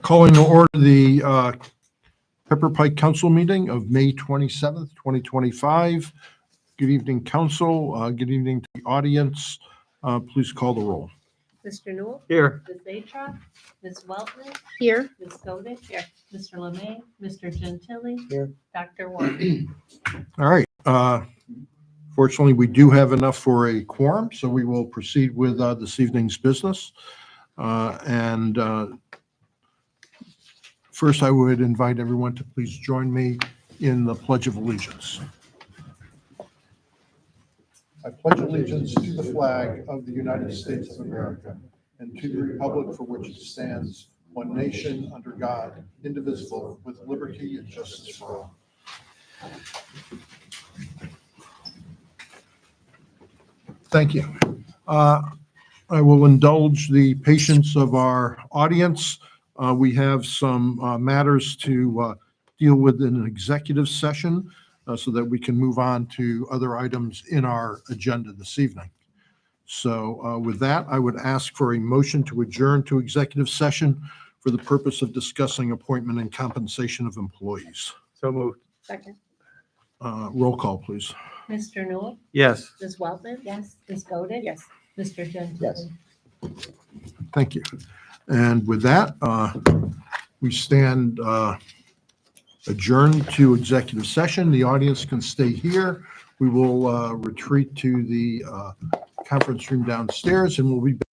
Calling to order the Pepper Pike Council meeting of May 27th, 2025. Good evening, council. Good evening to the audience. Please call the roll. Mr. Newell? Here. Ms. Atra? Ms. Weltman? Here. Ms. Skovic? Here. Mr. Lemay? Mr. Gentili? Here. Dr. Ward? All right. Fortunately, we do have enough for a quorum, so we will proceed with this evening's business. First, I would invite everyone to please join me in the Pledge of Allegiance. I pledge allegiance to the flag of the United States of America and to the republic for which it stands, one nation, under God, indivisible, with liberty and justice for all. Thank you. I will indulge the patience of our audience. We have some matters to deal with in an executive session so that we can move on to other items in our agenda this evening. So with that, I would ask for a motion to adjourn to executive session for the purpose of discussing appointment and compensation of employees. So moved. Second. Roll call, please. Mr. Newell? Yes. Ms. Weltman? Yes. Ms. Skovic? Yes. Mr. Gentili? Yes. Thank you. And with that, we stand adjourned to executive session. The audience can stay here. We will retreat to the conference room downstairs, and we'll be back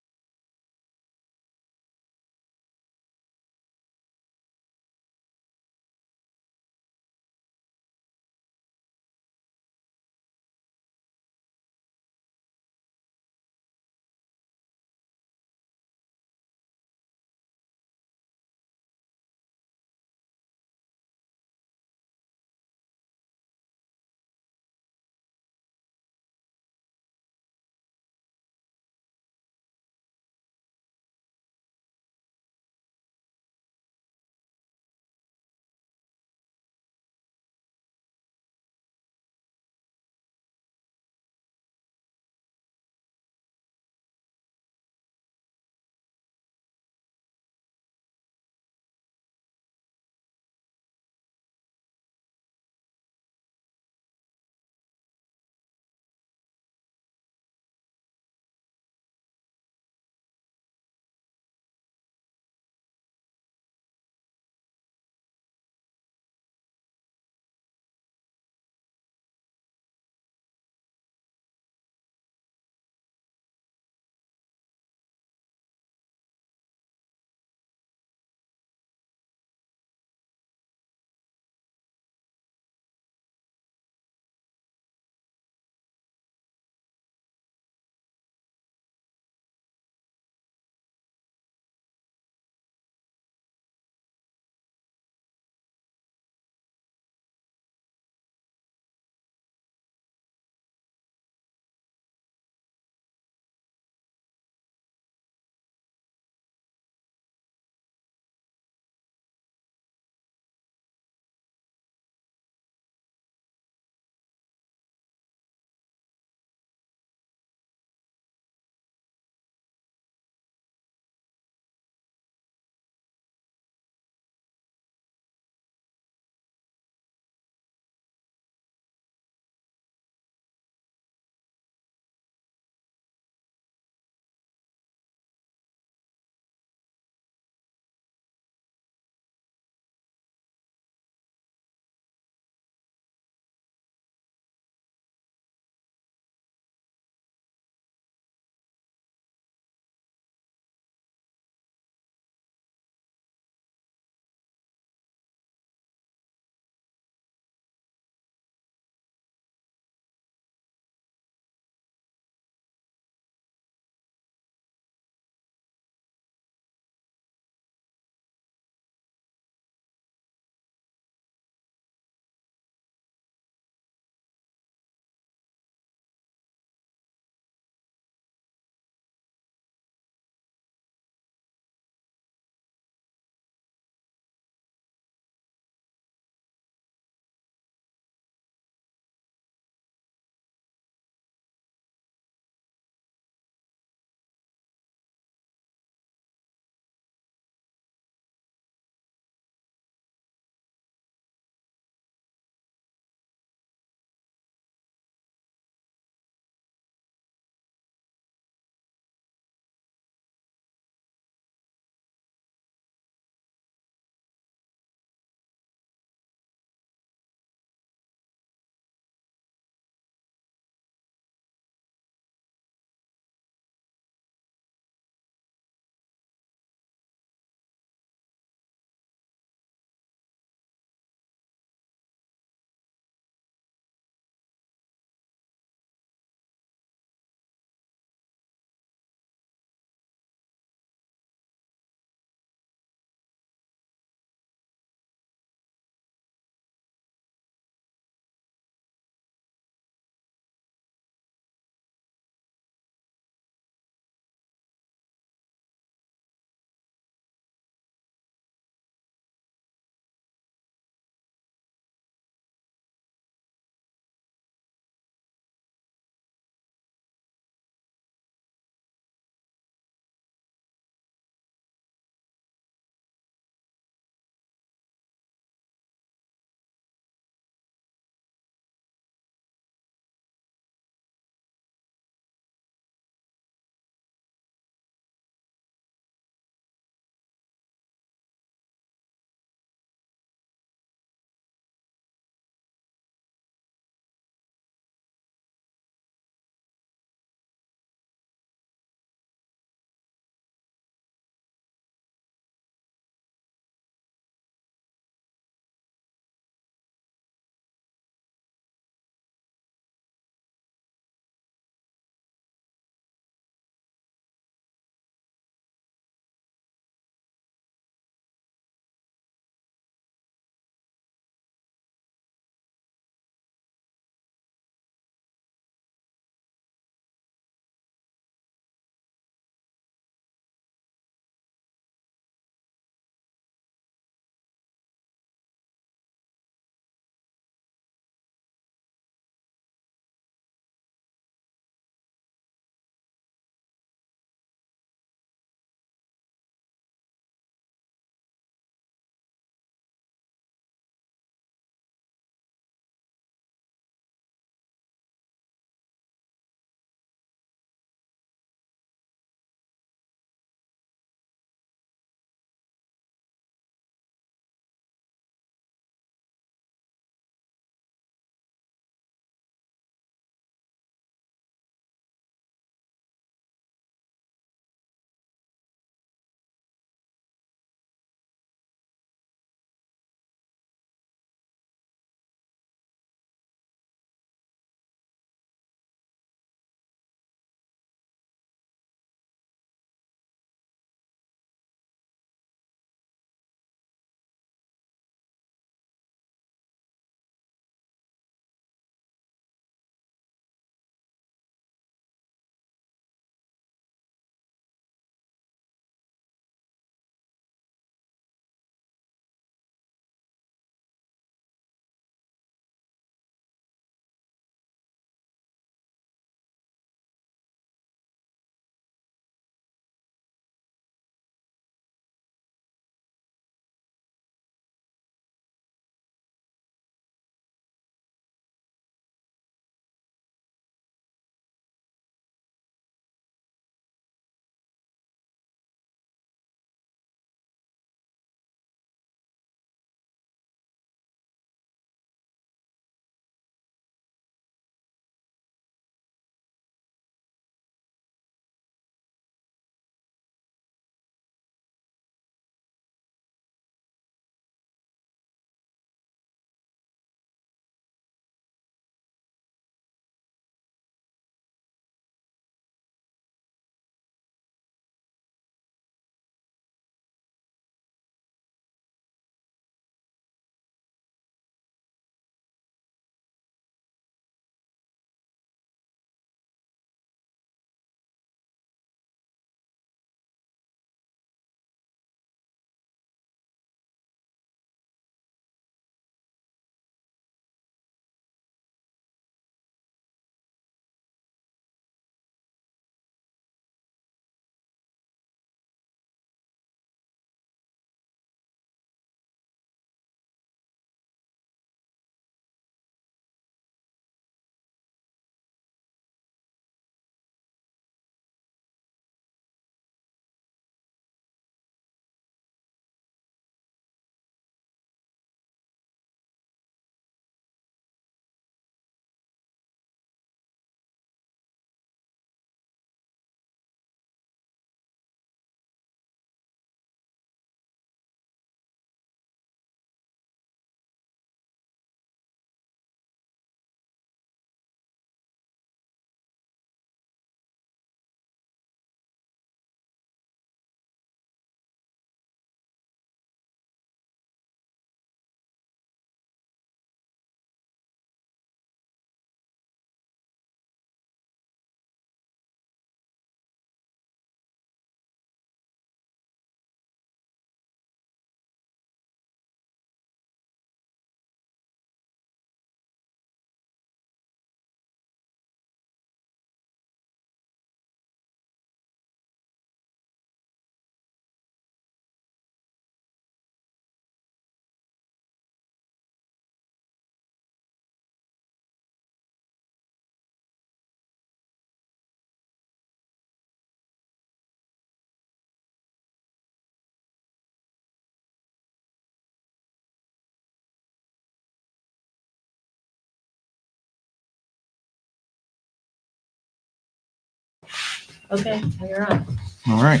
Okay, you're on. All right.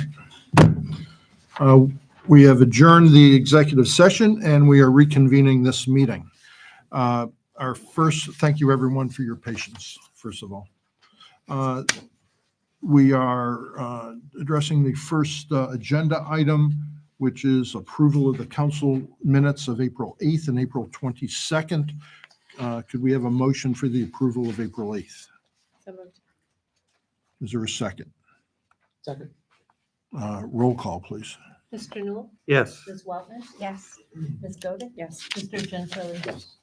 We have adjourned the executive session and we are reconvening this meeting. Our first, thank you everyone for your patience, first of all. We are addressing the first agenda item, which is approval of the council minutes of April 8th and April 22nd. Could we have a motion for the approval of April 8th? So moved. Is there a second? Second. Roll call, please. Mr. Newell? Yes. Ms. Weltman? Yes. Ms. Godin? Yes. Mr. Gentili? Yes.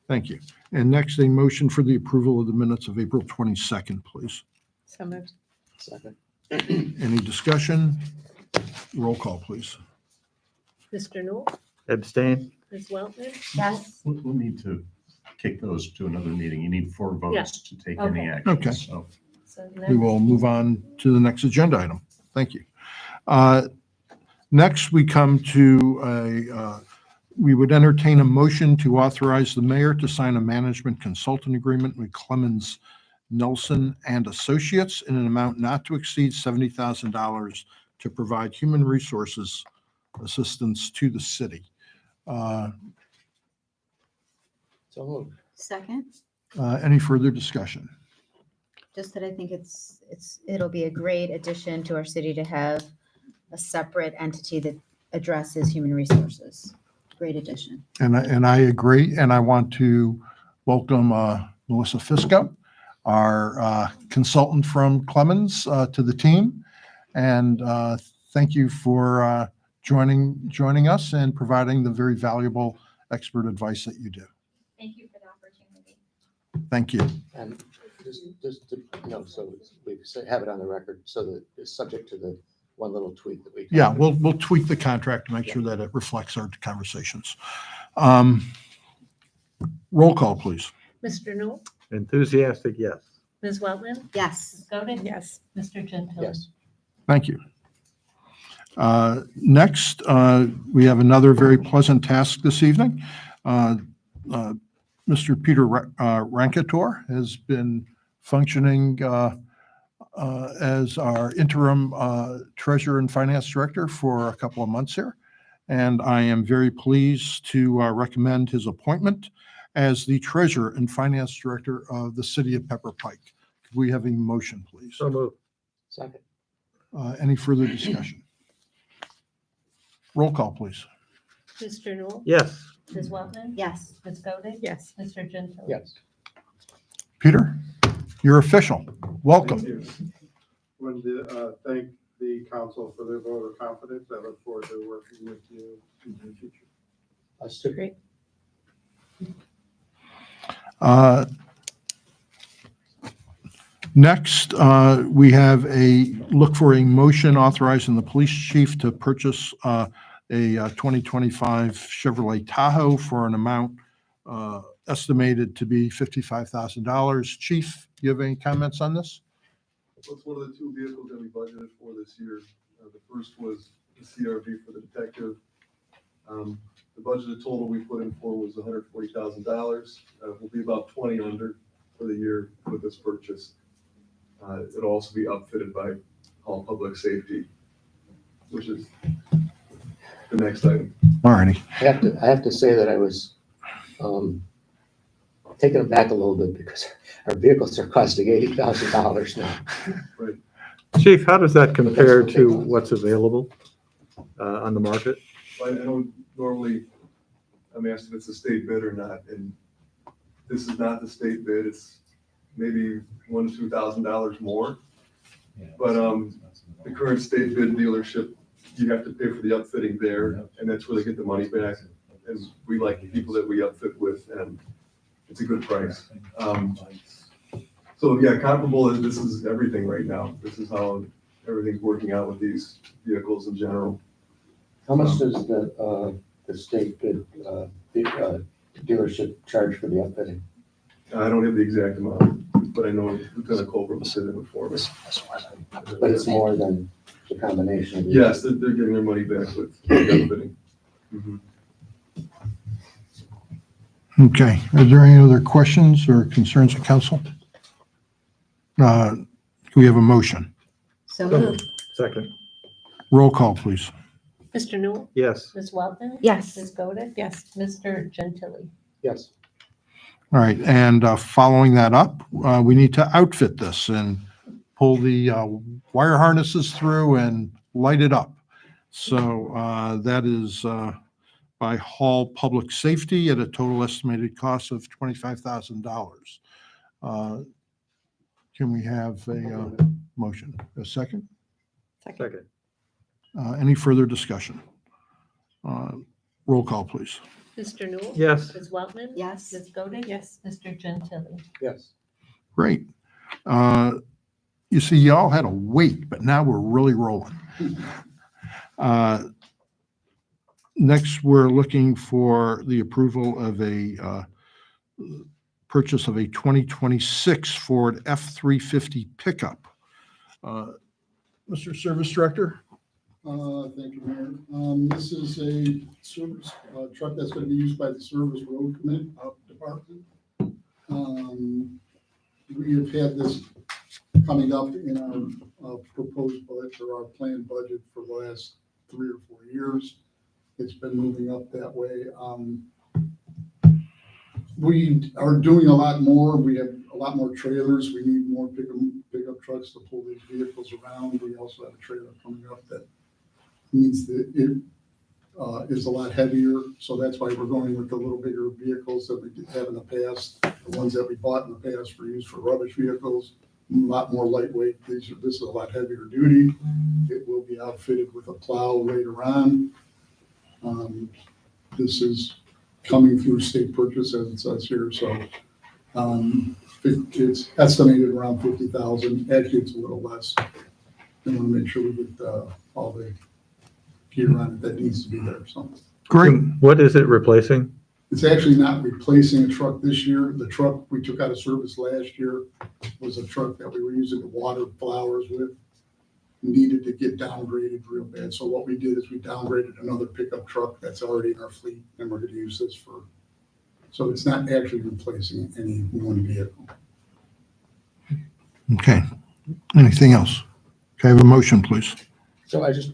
Thank you. And next, a motion for the approval of the minutes of April 22nd, please. So moved. Second. Any discussion? Roll call, please. Mr. Newell? Abstain. Ms. Weltman? Yes. We'll need to kick those to another meeting. You need 4 Yeah. votes to take any Okay. action. Okay. So So We will move on to the next agenda item. Thank you. Next, we come to we would entertain a motion to authorize the mayor to sign a management consultant agreement with Clemens Nelson and Associates in an amount not to exceed $70,000 to provide human resources assistance to the city. So moved. Second, Any further discussion? just that I think it'll be a great addition to our city to have a separate entity that addresses human resources. Great addition. And I agree, and I want to welcome Melissa Fisco, our consultant from Clemens, to the team. And thank you for joining us and providing the very valuable expert advice that you do. Thank you for the opportunity. Thank you. And just to, so we have it on the record, so that it's subject to the one little tweak that we. Yeah, we'll tweak the contract to make sure that it reflects our conversations. Roll call, please. Mr. Newell? Enthusiastic, yes. Ms. Weltman? Yes. Ms. Godin? Yes. Mr. Gentili? Yes. Thank you. Next, we have another very pleasant task this evening. Mr. Peter Rankator has been functioning as our interim treasurer and finance director for a couple of months here. And I am very pleased to recommend his appointment as the treasurer and finance director of the city of Pepper Pike. Could we have a motion, please? So moved. Second. Any further discussion? Roll call, please. Mr. Newell? Yes. Ms. Weltman? Yes. Ms. Godin? Yes. Mr. Gentili? Yes. Peter, you're official. Welcome. Thank you. Wanted to thank the council for their vote of confidence. I look forward to working with you in the future. Us too. Great. Next, we have look for a motion authorizing the police chief to purchase a 2025 Chevrolet Tahoe for an amount estimated to be $55,000. Chief, do you have any comments on this? Well, it's one of the 2 vehicles that we budgeted for this year. The first was the CRV for the detective. The budgeted total we put in for was $140,000. We'll be about 20 under for the year with this purchase. It'll also be outfitted by Hall Public Safety, which is the next item. All righty. I have to say that I was taken aback a little bit because our vehicles are costing $80,000 now. Chief, how does that compare to what's available on the market? I don't normally, I'm asked if it's a state bid or not, and this is not the state bid. It's maybe $1,000 to $2,000 more. But the current state bid dealership, you have to pay for the upfitting there, and that's where they get the money back. And we like the people that we upfit with, and it's a good price. So yeah, comparable, this is everything right now. This is how everything's working out with these vehicles in general. How much does the state bid dealership charge for the upfitting? I don't have the exact amount, but I know Lieutenant Colbert was sitting in for me. But it's more than the combination of these. Yes, they're getting their money back with the upfitting. Mhm. Okay. Are there any other questions or concerns of council? Do we have a motion? So moved. Second. Roll call, please. Mr. Newell? Yes. Ms. Welton? Yes. Ms. Godick? Yes. Mr. Gentili? Yes. All right, and following that up, we need to outfit this and pull the wire harnesses through and light it up. So that is by Hall Public Safety at a total estimated cost of $25,000. Can we have a motion? A second? Second. Any further discussion? Roll call, please. Mr. Newell? Yes. Ms. Weltman? Yes. Ms. Godick? Yes. Mr. Gentili? Yes. Great. You see, y'all had to wait, but now we're really rolling. Next, we're looking for the approval of a purchase of a 2026 Ford F-350 pickup. Mr. Service Director? Thank you, Mayor. This is a service truck that's going to be used by the Service Road Department. We have had this coming up in our proposed budget or our planned budget for the last 3 or 4 years. It's been moving up that way. We are doing a lot more. We have a lot more trailers. We need more pickup trucks to pull these vehicles around. We also have a trailer coming up that means that it is a lot heavier. So that's why we're going with the little bigger vehicles that we have in the past. The ones that we bought in the past were used for rubbish vehicles, a lot more lightweight. This is a lot heavier duty. It will be outfitted with a plow later on. This is coming through state purchase as it says here. So it's estimated around 50,000. Actually, it's a little less. We want to make sure we get all the gear on it that needs to be there. So Great. What is it replacing? it's actually not replacing a truck this year. The truck we took out of service last year was a truck that we were using to water flowers with. Needed to get downgraded real bad. So what we did is we downgraded another pickup truck that's already in our fleet, and we're going to use this for. So it's not actually replacing any one vehicle. Okay. Anything else? Can I have a motion, please? So I just,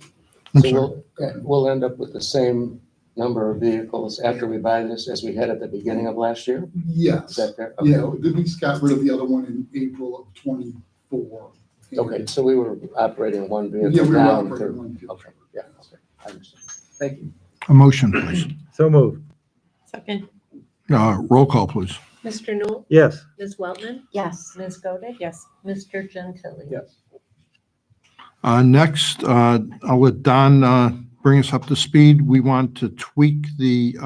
I'm so sorry. we'll end up with the same number of vehicles after we buy this as we had at the beginning of last year? Is Yes. that fair? Yeah, we just got rid of the other one in April of 24. Okay, so we were operating one vehicle. Yeah, we were now and operating third- one vehicle. Okay, yeah, okay, I understand. Thank you. A motion, please. So moved. Second. Roll call, please. Mr. Newell? Yes. Ms. Weltman? Yes. Ms. Godick? Yes. Mr. Gentili? Yes. Next, I'll let Don bring us up to speed. We want to tweak the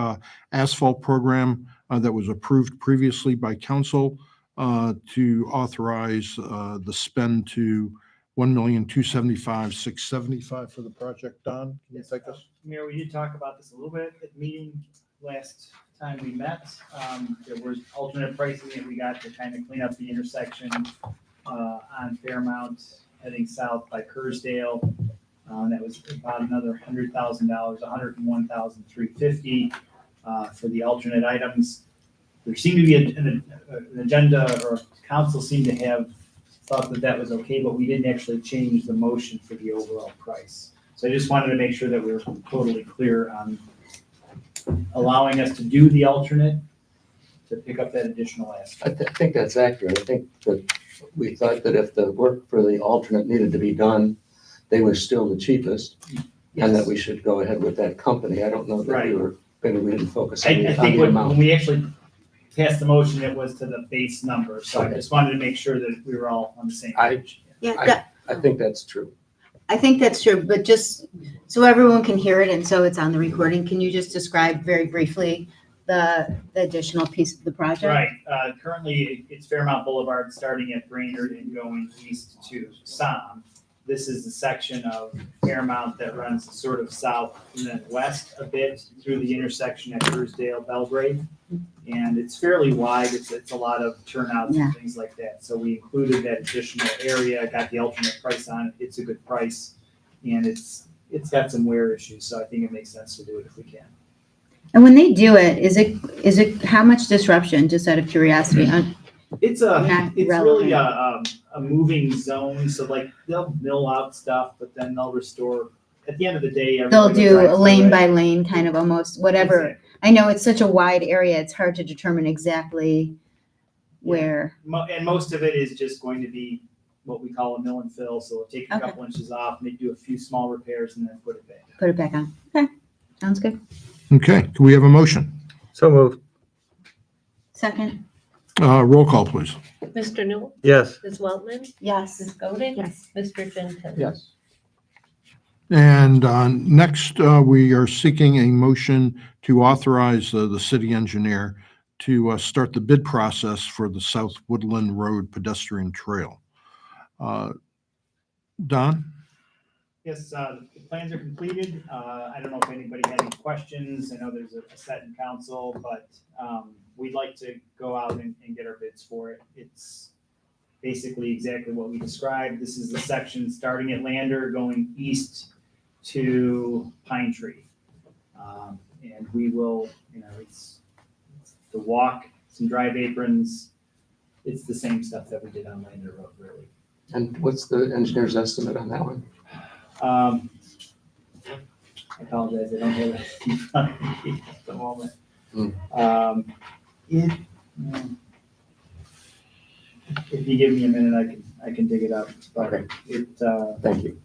asphalt program that was approved previously by council to authorize the spend to $1,275,675 for the project. Don, can you take us? Mayor, we did talk about this a little bit at the meeting last time we met. There was alternate pricing that we got to kind of clean up the intersection on Fairmount heading south by Kerrsdale. That was about another $100,000, $101,350 for the alternate items. There seemed to be an agenda, or council seemed to have thought that that was okay, but we didn't actually change the motion for the overall price. So I just wanted to make sure that we were totally clear on allowing us to do the alternate to pick up that additional asphalt. I think that's accurate. I think that we thought that if the work for the alternate needed to be done, they were still the cheapest, and that we should go ahead with that company. I don't know that we Right. were, maybe we didn't focus I on think the when amount. we actually passed the motion, it was to the base number, so I just wanted to make sure that we were all on the same I- page. Yeah, I think that's true. I think that's true, but just so everyone can hear it and so it's on the recording, can you just describe very briefly the additional piece of the project? Right, currently it's Fairmount Boulevard, starting at Brainerd and going east to Som. This is the section of Fairmount that runs sort of south and then west a bit through the intersection at Kerrsdale, Belgrade. And it's fairly wide, it's a lot of turnouts Yeah. and things like that. So we included that additional area, got the alternate price on it, it's a good price. And it's got some wear issues, so I think it makes sense to do it if we can. And when they do it, is it how much disruption, just out of curiosity? It's Not it's really relevant. a moving zone, so like they'll mill out stuff, but then they'll restore. At the end of the day, They'll everybody do drives a through lane it. by lane, kind of almost, whatever. Exactly. I know it's such a wide area, it's hard to determine exactly where. And most of it is just going to be what we call a mill and fill, so we'll take a Okay. couple inches off, maybe do a few small repairs and then put it back. Put it back on. Okay, sounds good. Okay, can we have a motion? So moved. Second, Roll call, please. Mr. Newell, Yes. Ms. Weltman, yes. Ms. Godin. Yes. Mr. Gentili. Yes. And next, we are seeking a motion to authorize the city engineer to start the bid process for the South Woodland Road pedestrian trail. Don? Yes, the plans are completed. I don't know if anybody had any questions. I know there's a set in council, but we'd like to go out and get our bids for it. It's basically exactly what we described. This is the section starting at Lander, going east to Pine Tree. And we will, it's the walk, some drive aprons. It's the same stuff that we did on Lander Road, really. And what's the engineer's estimate on that one? I apologize, I don't have it in front of me at the moment. If you give me a minute, I can dig it up, but Okay. it, Thank you.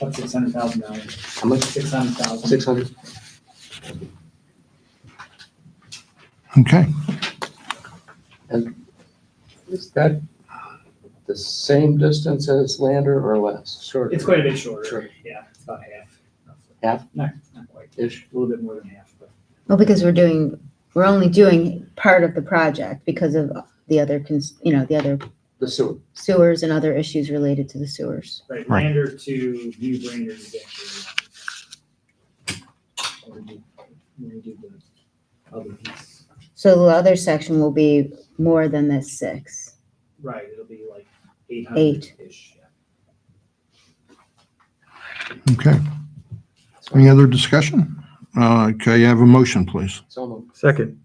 about $600,000. How much? 600,000. 600? Okay. And is that the same distance as Lander or less? Shorter? It's quite a bit shorter. Sure. Yeah, it's about half. roughly. Half? Not quite, Ish. a little bit more than half, but. Well, because we're only doing part of the project because of the other, the other The sewer. sewers and other issues related to the sewers. Right, Right. Lander to New Brainerd is actually. We do the other piece. So the other section will be more than this 6. Right, it'll be like 8. 800-ish. Yeah. Okay. Any other discussion? Okay, I have a motion, please. So moved. Second.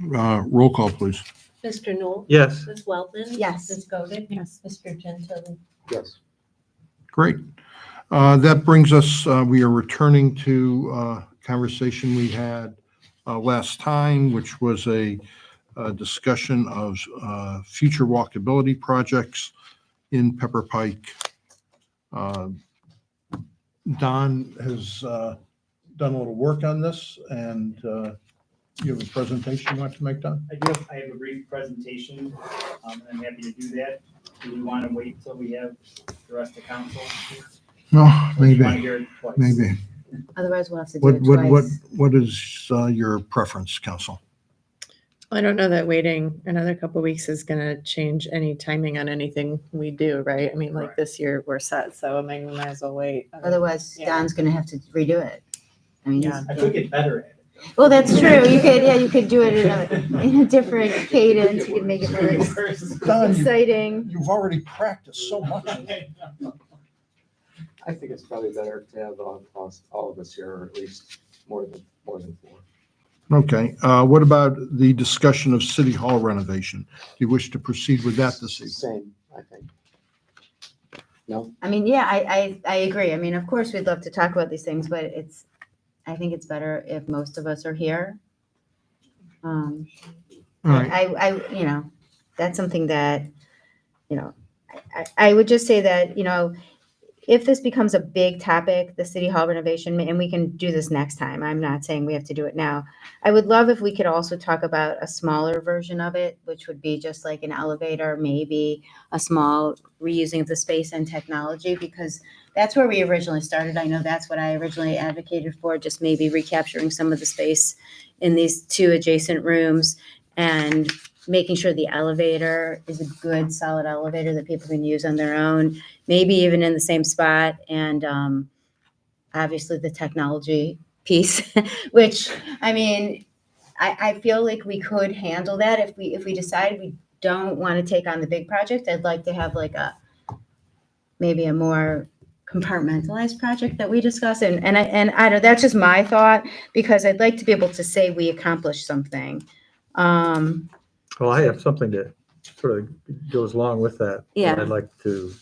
Roll call, please. Mr. Newell, Yes. Ms. Weltman. Yes. Ms. Godin. Yes. Mr. Gentili. Yes. Great. That brings us, we are returning to conversation we had last time, which was a discussion of future walkability projects in Pepper Pike. Don has done a little work on this, and you have a presentation you want to make, Don? I have a brief presentation, and I'm happy to do that. Do we want to wait till we have the rest of council? No, Or do you want to maybe, hear it twice? maybe. Otherwise, we'll have to do What, it what, what, twice. what is your preference, council? I don't know that waiting another couple of weeks is gonna change any timing on anything we do, right? I mean, like Correct. this year we're set, so I mean, we might as well wait. Otherwise, Yeah. Don's gonna have to redo it. I mean, Yeah. I could get better at it. well, that's true. You could do it in a different cadence. You could make it more Don, exciting. you've already practiced so much. I think it's probably better to have all of us here, or at least more than 4. Okay, what about the discussion of City Hall renovation? Do you wish to proceed with that this evening? Same, I think. No? I mean, yeah, I agree. I mean, of course, we'd love to talk about these things, but I think it's better if most of us are here. All right, I that's something that, you know, I would just say that, you know, if this becomes a big topic, the city hall renovation, and we can do this next time, I'm not saying we have to do it now. I would love if we could also talk about a smaller version of it, which would be just like an elevator, maybe a small reusing of the space and technology, because that's where we originally started. I know that's what I originally advocated for, just maybe recapturing some of the space in these two adjacent rooms and making sure the elevator is a good, solid elevator that people can use on their own, maybe even in the same spot. And obviously the technology piece, which, I mean, I feel like we could handle that if we decide we don't want to take on the big project. I'd like to have like maybe a more compartmentalized project that we discuss. And I don't, that's just my thought, because I'd like to be able to say we accomplished something. Well, I have something that sort of goes along with that. Yeah. That I'd like to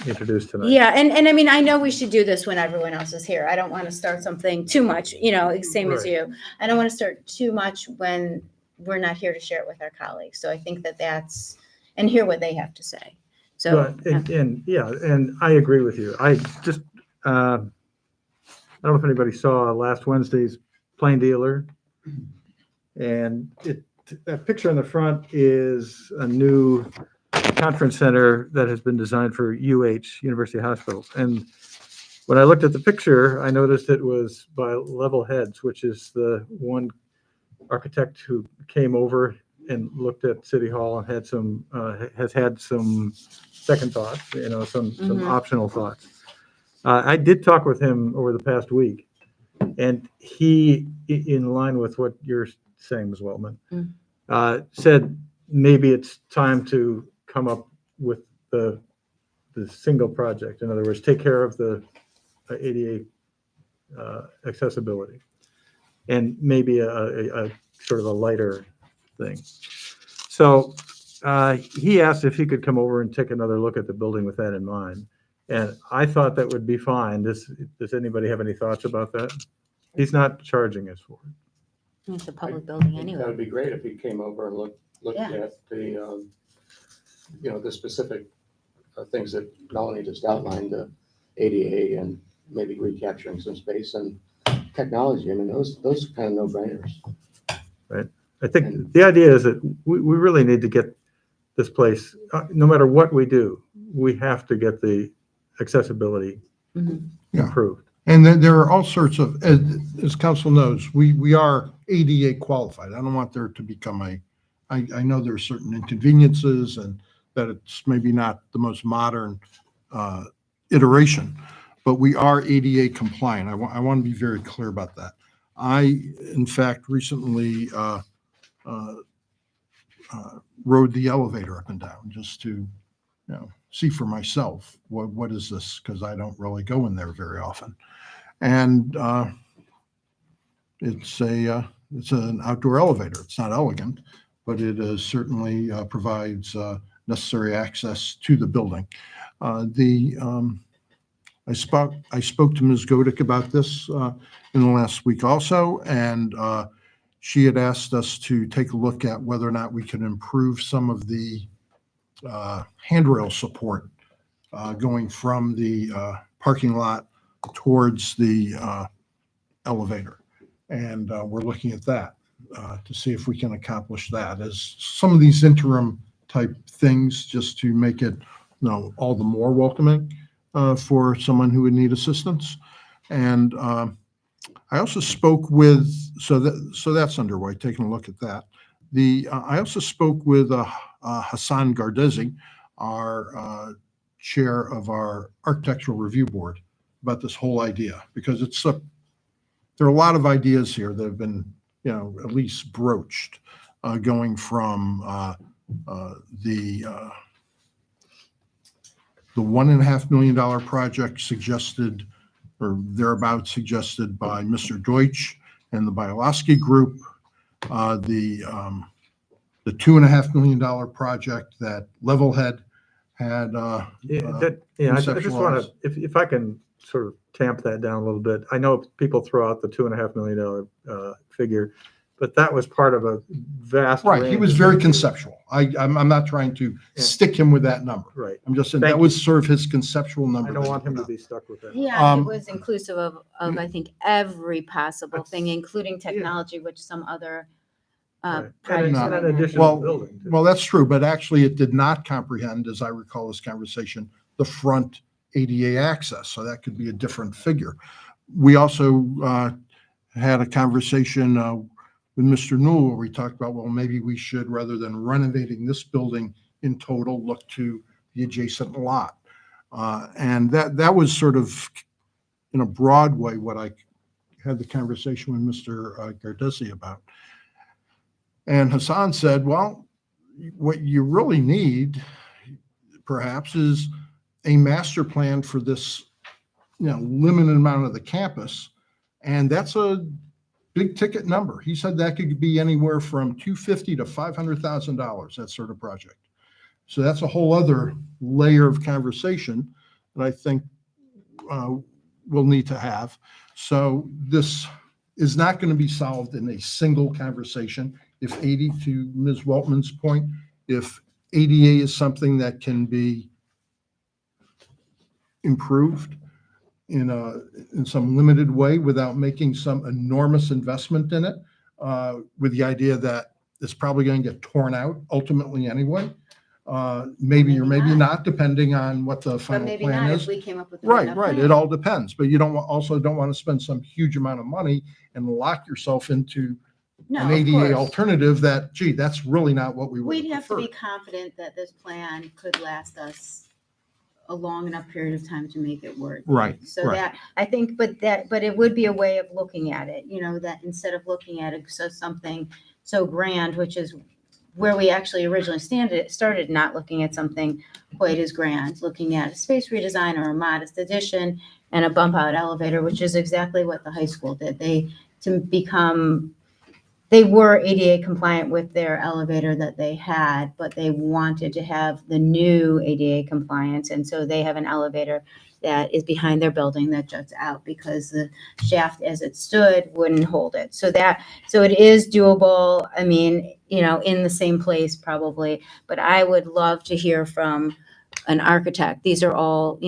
introduce tonight. Yeah, and I mean, I know we should do this when everyone else is here. I don't want to start something too much, you know, same as Right. you. I don't want to start too much when we're not here to share it with our colleagues. So I think that's, and hear what they have to say. So, But, and yeah, and I agree with you. I just, I don't know if anybody saw last Wednesday's Plain Dealer. And that picture on the front is a new conference center that has been designed for University Hospitals. And when I looked at the picture, I noticed it was by Level Heads, which is the one architect who came over and looked at City Hall and had some, has had some second thoughts, you know, some optional thoughts. I did talk with him over the past week, and he, in line with what you're saying, Ms. Wellman, said maybe it's time to come up with the single project. In other words, take care of the ADA accessibility, and maybe a sort of a lighter thing. So he asked if he could come over and take another look at the building with that in mind. And I thought that would be fine. Does anybody have any thoughts about that? He's not charging us for it. it's a public building That anyway. would be great if he came over and looked Yeah. at the, you know, the specific things that Melanie just outlined, the ADA and maybe recapturing some space and technology. I mean, those are kind of no-brainers. I think the idea is that we really need to get this place, no matter what we do, we have to get the accessibility Mhm. Yeah. improved. And then there are all sorts of, as council knows, we are ADA qualified. I don't want there to become I know there are certain inconveniences and that it's maybe not the most modern iteration, but we are ADA compliant. I want to be very clear about that. I, in fact, recently rode the elevator up and down just to, see for myself, what is this? Because I don't really go in there very often. And it's an outdoor elevator. It's not elegant, but it certainly provides necessary access to the building. I spoke to Ms. Godick about this in the last week also, and she had asked us to take a look at whether or not we can improve some of the handrail support going from the parking lot towards the elevator. And we're looking at that to see if we can accomplish that as some of these interim type things, just to make it, all the more welcoming for someone who would need assistance. And I also spoke with, so that's underway, taking a look at that. I also spoke with Hassan Gardezi, our chair of our architectural review board, about this whole idea, because there are a lot of ideas here that have been, at least broached, going from the $1.5 million project suggested, or thereabouts suggested by Mr. Deutsch and the Bialowski Group, the $2.5 million project that Levelhead had. I just want to, if I can sort of tamp that down a little bit. I know people throw out the $2.5 million figure. but that was part of a vast. Right, he range was of very things. conceptual. I'm not trying to Yeah. stick him with that number. Right. I'm just saying Thank that was sort of his conceptual number. I don't that he want him put to out. be stuck with that. Yeah, it Um, was inclusive of, I think, every possible thing, including Yeah. technology, which some other Right. And projects. an might not. additional Well, building. too. well, that's true, but actually it did not comprehend, as I recall this conversation, the front ADA access, so that could be a different figure. We also had a conversation with Mr. Newell where we talked about, well, maybe we should, rather than renovating this building in total, look to the adjacent lot. And that was sort of, in a broad way, what I had the conversation with Mr. Gardesi about. And Hassan said, well, what you really need perhaps is a master plan for this, limited amount of the campus. And that's a big ticket number. He said that could be anywhere from $250,000 to $500,000, that sort of project. So that's a whole other layer of conversation that I think we'll need to have. So this is not going to be solved in a single conversation. If 80, to Ms. Weltman's point, if ADA is something that can be improved in some limited way without making some enormous investment in it, with the idea that it's probably going to get torn out ultimately anyway, maybe or maybe not, depending on what the But final maybe plan not is. if we came up with. Right, enough right. plan. It all depends, but you also don't want to spend some huge amount of money and lock yourself into No, an of ADA course. alternative that, gee, that's really not what we would We'd have have to be preferred. confident that this plan could last us a long enough period of time to make it work. Right, So right. that, I think, but it would be a way of looking at it, that instead of looking at it, so something so grand, which is where we actually originally started not looking at something quite as grand, looking at a space redesign or a modest addition and a bump out elevator, which is exactly what the high school did. They were ADA compliant with their elevator that they had, but they wanted to have the new ADA compliance. And so they have an elevator that is behind their building that juts out because the shaft as it stood wouldn't hold it. So it is doable. I mean, in the same place probably, but I would love to hear from an architect. These are all,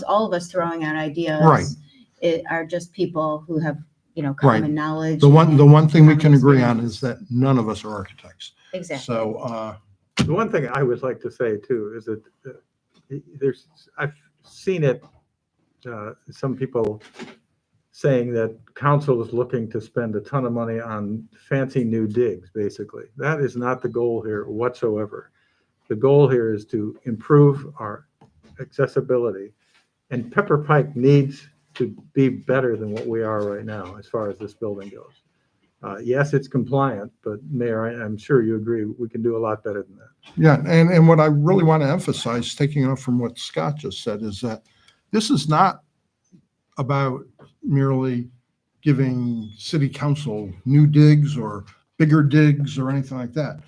all of us throwing out ideas. Right. Are just people who have, Right. common knowledge. The one thing we common can agree on experience. is that none of us are architects. Exactly. So, The one thing I would like to say too is that I've seen it, some people saying that council is looking to spend a ton of money on fancy new digs, basically. That is not the goal here whatsoever. The goal here is to improve our accessibility. And Pepper Pike needs to be better than what we are right now as far as this building goes. Yes, it's compliant, but Mayor, I'm sure you agree, we can do a lot better than that. yeah, and what I really want to emphasize, taking off from what Scott just said, is that this is not about merely giving city council new digs or bigger digs or anything like that.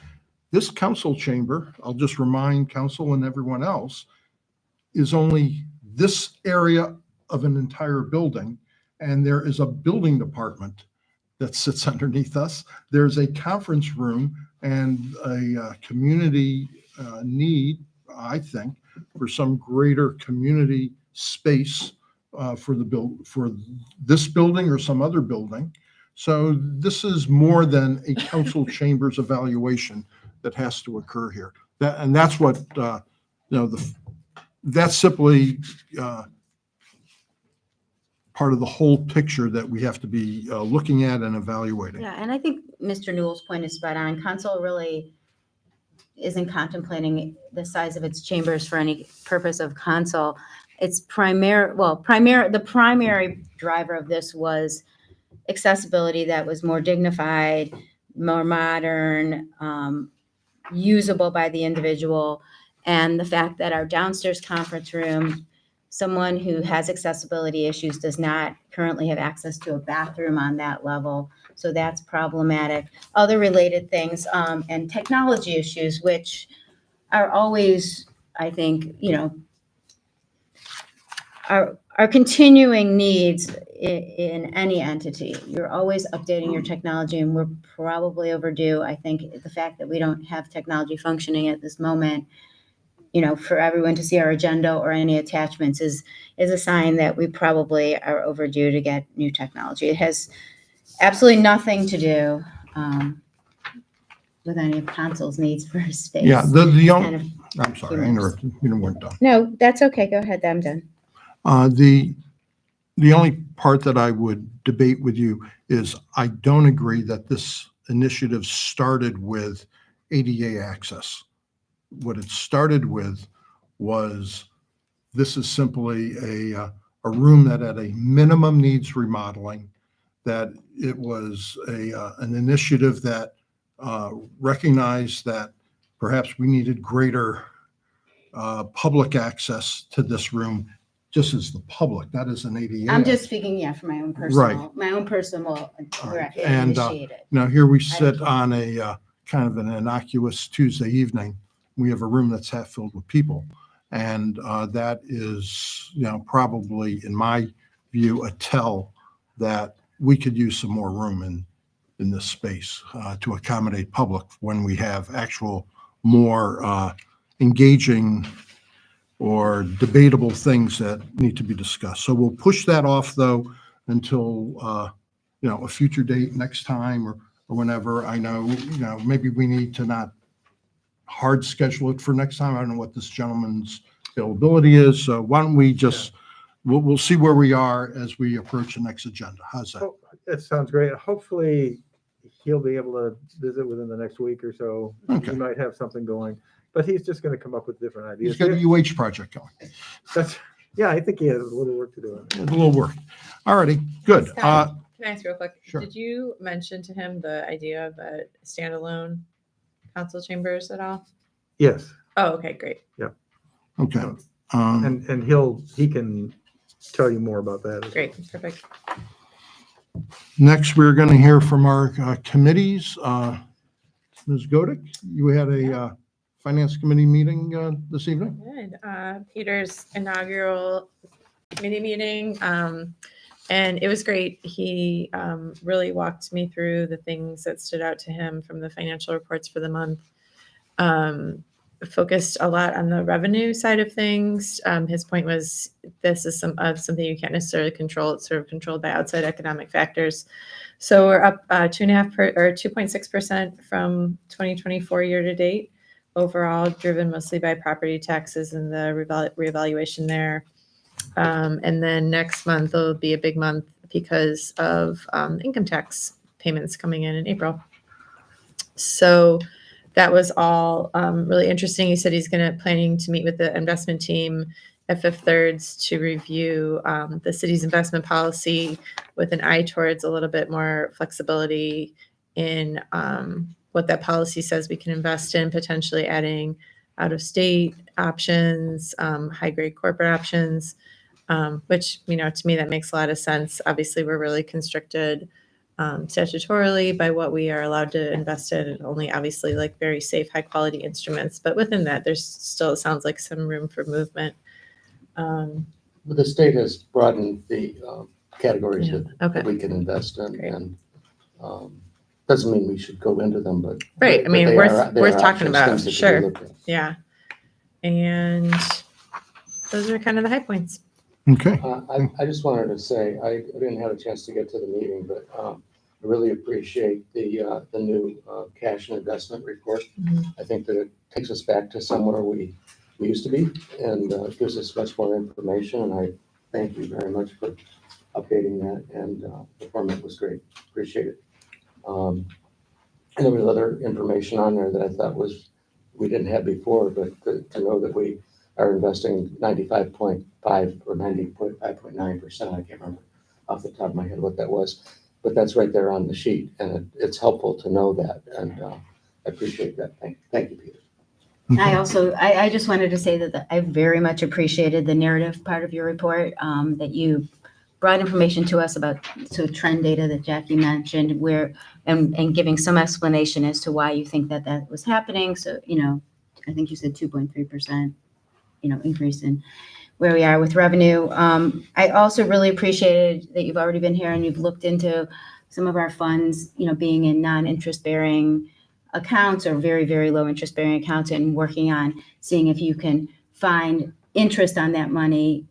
This council chamber, I'll just remind council and everyone else, is only this area of an entire building, and there is a building department that sits underneath us. There's a conference room and a community need, I think, for some greater community space for this building or some other building. So this is more than a council chambers evaluation that has to occur here. That's what that's simply part of the whole picture that we have to be looking at and evaluating. Yeah, and I think Mr. Newell's point is spot on. Council really isn't contemplating the size of its chambers for any purpose of council. It's the primary driver of this was accessibility that was more dignified, more modern, usable by the individual, and the fact that our downstairs conference room, someone who has accessibility issues does not currently have access to a bathroom on that level. So that's problematic. Other related things, and technology issues, which are always, I think, are continuing needs. in any entity. You're always updating your technology, and we're probably overdue. I think the fact that we don't have technology functioning at this moment, for everyone to see our agenda or any attachments is a sign that we probably are overdue to get new technology. It has absolutely nothing to do with any of council's needs for space. Yeah, the Kind only, of- I'm sorry, I interrupted. You weren't done. No, that's okay. Go ahead. I'm done. The only part that I would debate with you is I don't agree that this initiative started with ADA access. What it started with was, this is simply a room that at a minimum needs remodeling, that it was an initiative that recognized that perhaps we needed greater public access to this room, just as the public, that is an ADA. I'm just speaking, for my own personal Right. And, initiative. Now, here we sit on a kind of an innocuous Tuesday evening. We have a room that's half filled with people. And that is, probably, in my view, a tell that we could use some more room in this space to accommodate public when we have actual more engaging or debatable things that need to be discussed. So we'll push that off, though, until, a future date next time or whenever. I know, maybe we need to not hard schedule it for next time. I don't know what this gentleman's availability is. So why don't we just, we'll see where we are as we approach the next agenda. How's that? Oh, that sounds great. Hopefully he'll be able to visit within the next week or so. Okay. He might have something going, but he's just going to come up with different ideas. He's got a UH project going. Yeah, I think he has a little work to do. A little work. All righty, good. Scott, Can I ask real quick? Sure. Did you mention to him the idea of a standalone council chambers at all? Yes. Oh, okay, great. Okay. And he can tell you more about that. Great, perfect. Next, we're going to hear from our committees. Ms. Godick, you had a finance committee meeting this evening? Good. Peter's inaugural committee meeting, and it was great. He really walked me through the things that stood out to him from the financial reports for the month. Focused a lot on the revenue side of things. His point was, this is something you can't necessarily control. It's sort of controlled by outside economic factors. So we're up 2.6% from 2024 year to date, overall, driven mostly by property taxes and the reevaluation there. And then next month will be a big month because of income tax payments coming in April. So that was all really interesting. He said he's planning to meet with the investment team at Fifth Thirds to review the city's investment policy with an eye towards a little bit more flexibility in what that policy says we can invest in, potentially adding out-of-state options, high-grade corporate options, which, to me, that makes a lot of sense. Obviously, we're really constricted statutorily by what we are allowed to invest in, and only obviously like very safe, high quality instruments. But within that, there's still, it sounds like, some room for movement. But the state has broadened the categories Yeah, that okay. we can invest in, Great. and doesn't mean we should go into them, but. Right, I but mean, they worth are- they worth are talking options, about, things that can be sure. looked at. Yeah. And those are kind of the high points. Okay. I just wanted to say, I didn't have a chance to get to the meeting, but I really appreciate the new cash and investment report. Mhm. I think that it takes us back to somewhere we used to be, and gives us much more information, and I thank you very much for updating that, and the format was great. Appreciate it. And there was other information on there that I thought we didn't have before, but to know that we are investing 95.5 or 90.5.9%, I can't remember off the top of my head what that was, but that's right there on the sheet, and it's helpful to know that, and I appreciate that. Thank you, Peter. I just wanted to say that I very much appreciated the narrative part of your report, that you brought information to us about trend data that Jackie mentioned, and giving some explanation as to why you think that was happening. So, I think you said 2.3%, increase in where we are with revenue. I also really appreciated that you've already been here and you've looked into some of our funds, being in non-interest bearing accounts or very, very low interest bearing accounts, and working on seeing if you can find interest on that money,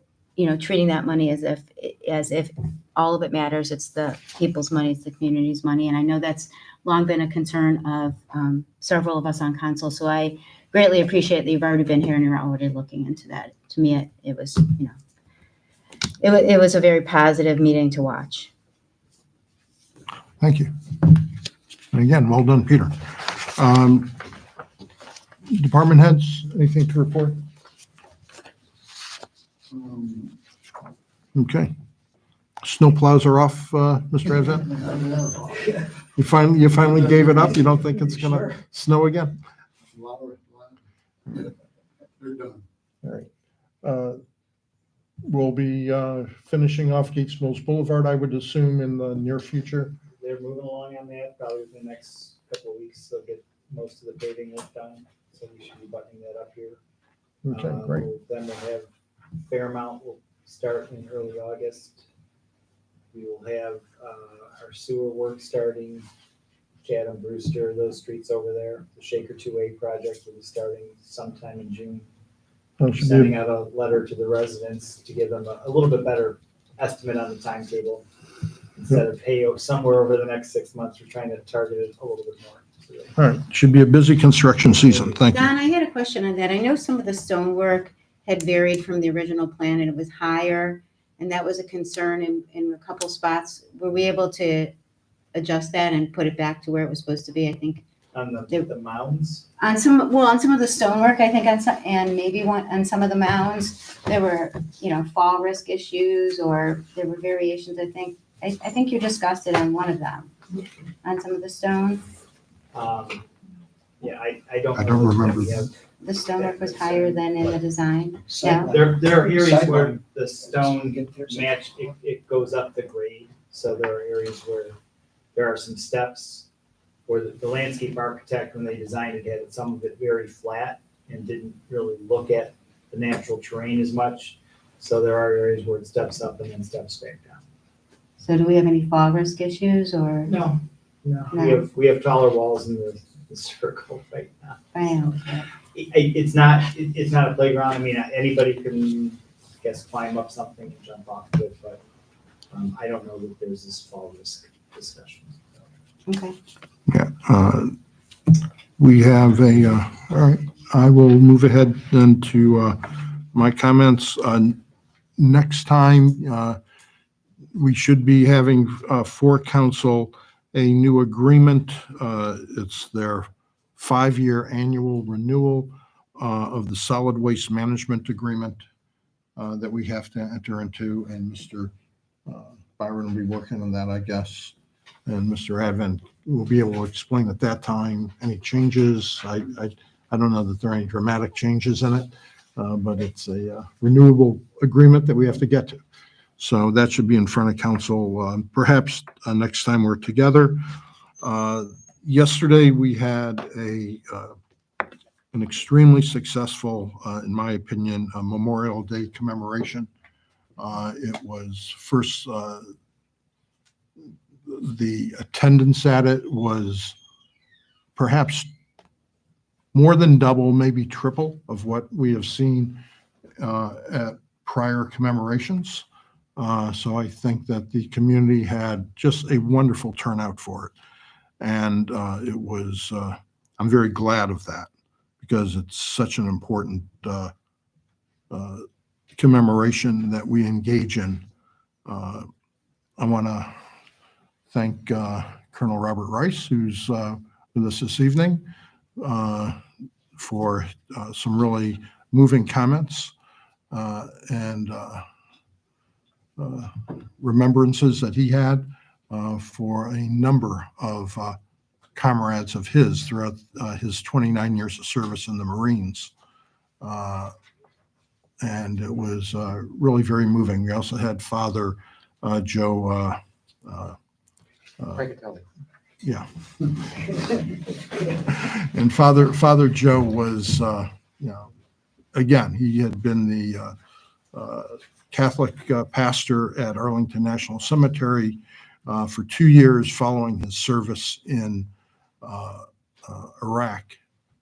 treating that money as if all of it matters. It's the people's money, it's the community's money. And I know that's long been a concern of several of us on council. So I greatly appreciate that you've already been here and you're already looking into that. To me, it was, it was a very positive meeting to watch. Thank you. And again, well done, Peter. Department heads, anything to report? Okay. Snow plows are off, Mr. Azat? You finally gave it up? You don't think it's gonna snow again? They're done. All right. We'll be finishing off Gates Mills Boulevard, I would assume, in the near future. They're moving along on that, probably within the next couple of weeks, they'll get most of the paving work done, so we should be buttoning that up here. Okay, great. Then we'll have Fairmount will start in early August. We will have our sewer work starting, Chatham, Brewster, those streets over there. The Shaker 2A project will be starting sometime in June. That should be- Sending out a letter to the residents to give them a little bit better estimate on the timetable. Instead of, hey, somewhere over the next 6 months, we're trying to target it a little bit more. All right, should be a busy construction season. Thank you. Don, I had a question on that. I know some of the stonework had varied from the original plan and it was higher, and that was a concern in a couple spots. Were we able to adjust that and put it back to where it was supposed to be? I think On the mounds, on some of the stonework, I think on some, and maybe on some of the mounds, there were, fall risk issues, or there were variations, I think. I think you discussed it on one of them, on some of the stone. yeah, I don't. I don't know that remember. we have- The stonework was higher than in the design. Yeah. There are areas where the stone match, it goes up the grade. So there are areas where there are some steps where the landscape architect, when they designed it, had some of it very flat and didn't really look at the natural terrain as much. So there are areas where it steps up and then steps back down. So do we have any fall risk issues or? No. No. We have taller walls in the circle right now. Right. It's not a playground. I mean, anybody can, I guess, climb up something and jump off of it, but I don't know that there's this fall risk discussion. Okay. Yeah, we have all right, I will move ahead then to my comments. Next time, we should be having for council a new agreement. It's their 5-year annual renewal of the solid waste management agreement that we have to enter into, and Mr. Byron will be working on that, I guess. And Mr. Advent will be able to explain at that time any changes. I don't know that there are any dramatic changes in it, but it's a renewable agreement that we have to get to. So that should be in front of council, perhaps next time we're together. Yesterday, we had an extremely successful, in my opinion, Memorial Day commemoration. It was first, the attendance at it was perhaps more than double, maybe triple of what we have seen at prior commemorations. So I think that the community had just a wonderful turnout for it. And it was, I'm very glad of that because it's such an important commemoration that we engage in. I want to thank Colonel Robert Rice, who's with us this evening, for some really moving comments and remembrances that he had for a number of comrades of his throughout his 29 years of service in the Marines. And it was really very moving. We also had Father Joe. Francatelli. Yeah. And Father Joe was, again, he had been the Catholic pastor at Arlington National Cemetery for 2 years following his service in Iraq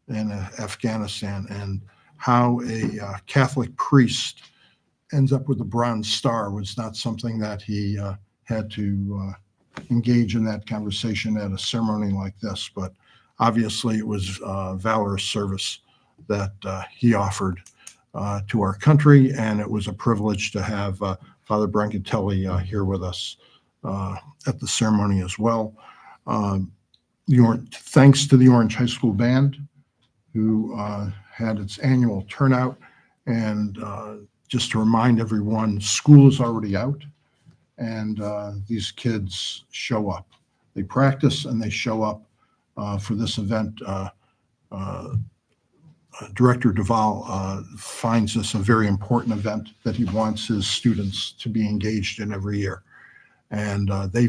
and Afghanistan, and how a Catholic priest ends up with a Bronze Star was not something that he had to engage in that conversation at a ceremony like this, but obviously it was valorous service that he offered to our country, and it was a privilege to have Father Brancatelli here with us at the ceremony as well. Thanks to the Orange High School Band, who had its annual turnout, and just to remind everyone, school is already out, and these kids show up. They practice and they show up for this event. Director Duval finds this a very important event that he wants his students to be engaged in every year. And they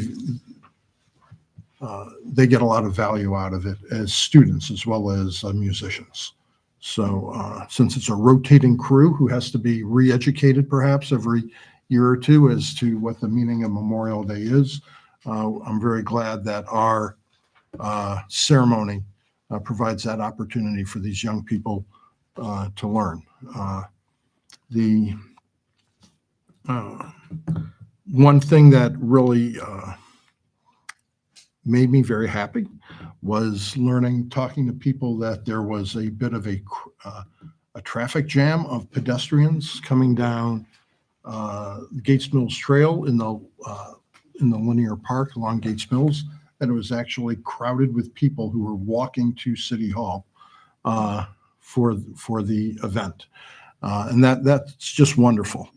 get a lot of value out of it as students as well as musicians. So since it's a rotating crew who has to be re-educated perhaps every year or two as to what the meaning of Memorial Day is, I'm very glad that our ceremony provides that opportunity for these young people to learn. The one thing that really made me very happy was talking to people, that there was a bit of a traffic jam of pedestrians coming down Gates Mills Trail in the linear park along Gates Mills, and it was actually crowded with people who were walking to City Hall for the event. And that's just wonderful.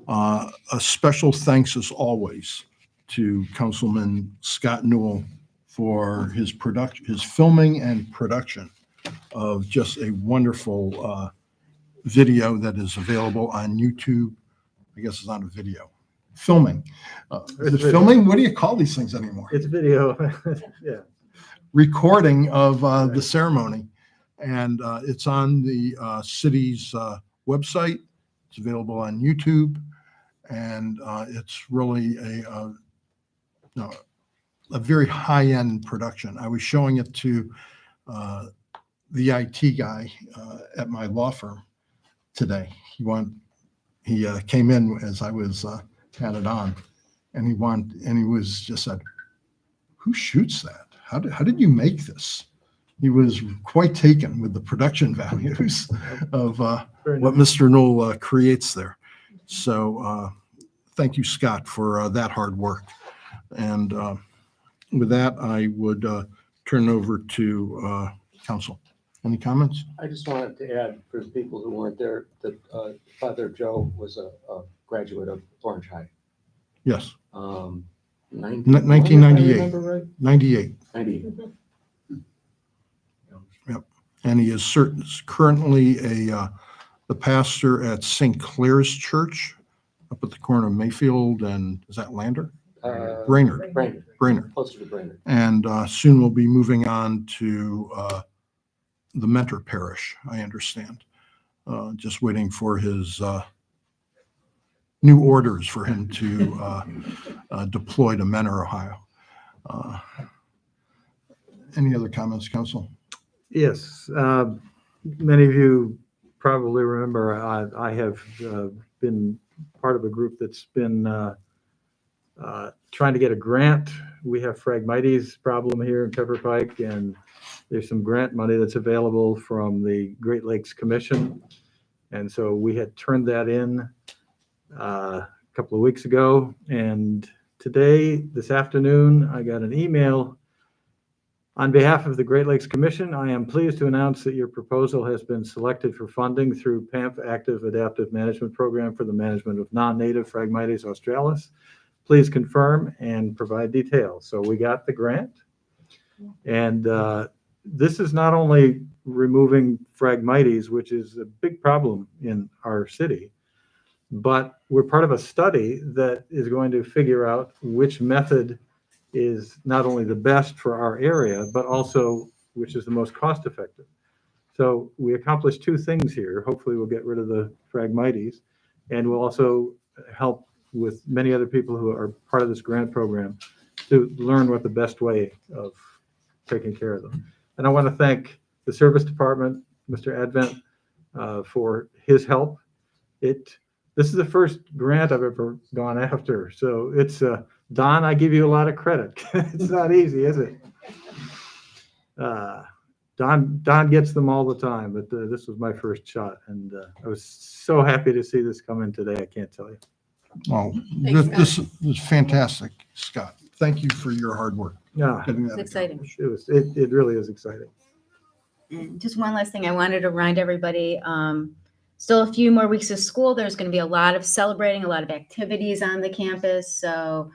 A special thanks as always to Councilman Scott Newell for his filming and production of just a wonderful video that is available on YouTube. I guess it's not a video. Filming. Is it filming? What do you call these things anymore? It's video. Yeah. Recording of the ceremony. And it's on the city's website. It's available on YouTube. And it's really a very high-end production. I was showing it to the IT guy at my law firm today. He came in as I was had it on, and he was just said, "Who shoots that? How did you make this?" He was quite taken with the production values of what Mr. Knoll creates there. So thank you, Scott, for that hard work. And with that, I would turn over to council. Any comments? I just wanted to add for the people who weren't there that Father Joe was a graduate of Orange High. Yes. 1998. 98. 98. Yep. And he is currently the pastor at St. Clair's Church up at the corner of Mayfield and, is that Lander? Brainerd. Brainerd. Closer to Brainerd. And soon we'll be moving on to the Mentor Parish, I understand. Just waiting for his new orders for him to deploy to Mentor, Ohio. Any other comments, Council? Yes. Many of you probably remember I have been part of a group that's been trying to get a grant. We have Phragmites problem here in Pepper Pike, and there's some grant money that's available from the Great Lakes Commission. And so we had turned that in a couple of weeks ago. And today, this afternoon, I got an email. On behalf of the Great Lakes Commission, I am pleased to announce that your proposal has been selected for funding through PAMP Active Adaptive Management Program for the management of non-native Phragmites australis. Please confirm and provide details. So we got the grant. And this is not only removing Phragmites, which is a big problem in our city, but we're part of a study that is going to figure out which method is not only the best for our area, but also which is the most cost effective. So we accomplished two things here. Hopefully we'll get rid of the Phragmites, And we'll also help with many other people who are part of this grant program to learn what the best way of taking care of them. And I want to thank the Service Department, Mr. Advent, for his help. This is the first grant I've ever gone after, so it's, Don, I give you a lot of credit. It's not easy, is it? Don gets them all the time, but this was my first shot, and I was so happy to see this come in today, I can't tell you. Well, Thanks, this is fantastic, Scott. Thank you for your hard work. Yeah, getting that It's exciting. accomplished. it really is exciting. And just one last thing, I wanted to remind everybody, still a few more weeks of school. There's going to be a lot of celebrating, a lot of activities on the campus. So,